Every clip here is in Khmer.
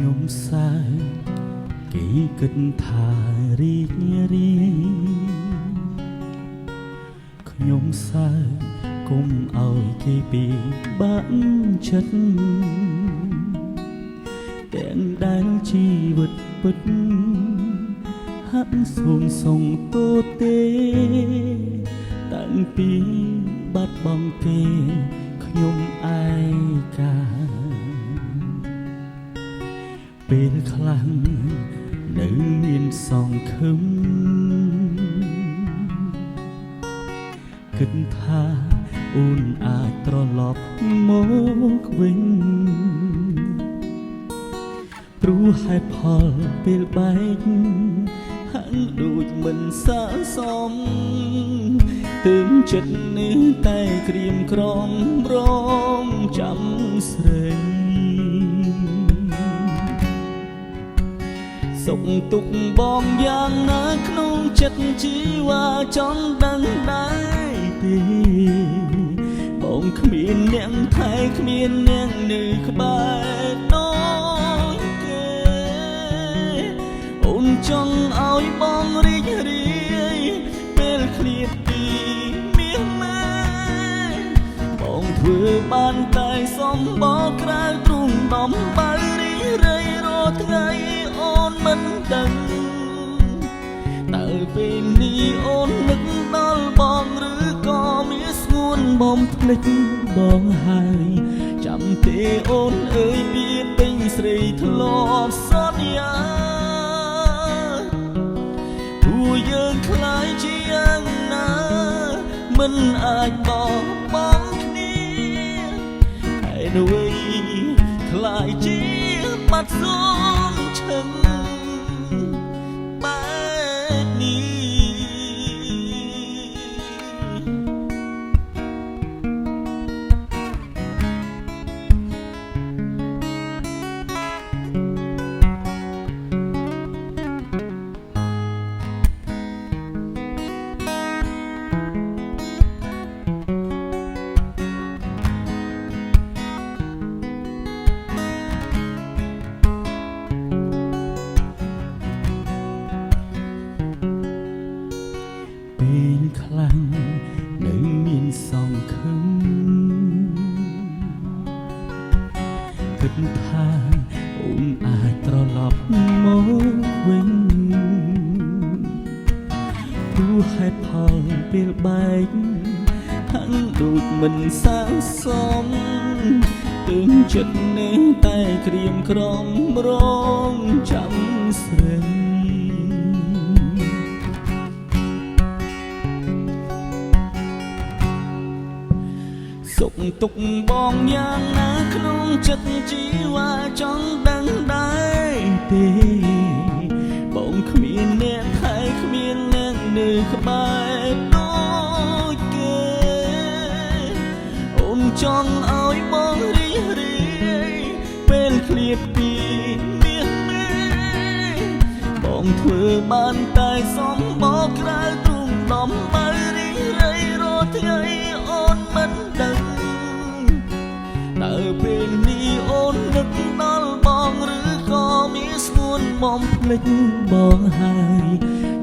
ខ្ញុំសើគេគិតថារីករាយខ្ញុំសើគុំឲ្យគេពីបាក់ចិត្តទាំងដែលជីវិតពិតហាក់សូនសងទោទេតាំងពីបាត់បង់គេខ្ញុំឯកាពេលខ្លាំងនៅមានសងខឹមគិតថាអូនអាចត្រឡប់មកវិញព្រោះហេតុផលពេលបែកហាក់ដូចមិនស័ក្តិសមទើបចិត្តនេះតែក្រៀមក្រំរងចាំស្រីសុខទុក្ខបងយ៉ាងណាក្នុងចិត្តជីវ៉ាចង់ដឹងដែរទេបងគ្មានអ្នកថែគ្មានអ្នកនៅក្បែរដូចគេអូនចង់ឲ្យបងរីករាយពេលឃ្លាតពីមាសម៉ែបងធ្វើបានតែសំបកក្រៅទ្រូងដំបើរីរៃរាល់ថ្ងៃអូនមិនដឹងតើពេលនេះអូននឹកដល់បងឬក៏មានស្ងួនបំភ្លេចបងហើយចាំទេអូនអើយពីពេញស្រីធ្លាប់សន្យាពួកយើងខ្លាយជាយ៉ាងណាមិនអាចបបង់គ្នាហើយនៅខ្លាយជាបាត់សូនឈឹងបែបនេះពេលខ្លាំងនៅមានសងខឹមគិតថាអូនអាចត្រឡប់មកវិញព្រោះហេតុផលពេលបែកហាក់ដូចមិនស័ក្តិសមទើបចិត្តនេះតែក្រៀមក្រំរងចាំស្រីសុខទុក្ខបងយ៉ាងណាក្នុងចិត្តជីវ៉ាចង់ដឹងដែរទេបងគ្មានអ្នកថែគ្មានអ្នកនៅក្បែរដូចគេអូនចង់ឲ្យបងរីករាយពេលឃ្លាតពីមាសម៉ែបងធ្វើបានតែសំបកក្រៅទ្រូងដំបើរីរៃរាល់ថ្ងៃអូនមិនដឹងតើពេលនេះអូននឹកដល់បងឬក៏មានស្ងួនបំភ្លេចបងហើយ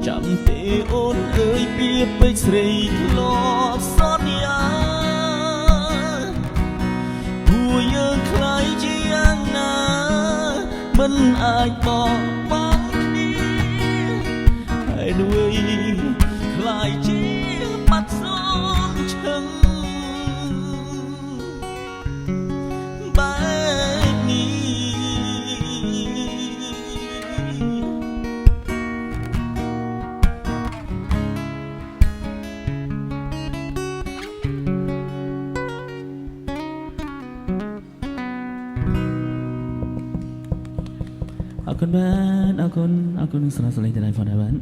ចាំទេអូនអើយពីពេកស្រីធ្លាប់សន្យាពួកយើងខ្លាយជាយ៉ាងណាមិនអាចបបង់គ្នាហើយដូចខ្លាយជាបាត់សូនឈឹងអរគុណបានអរគុណនឹងស្រស់ស្លេងទៅដល់ផងដែរបាន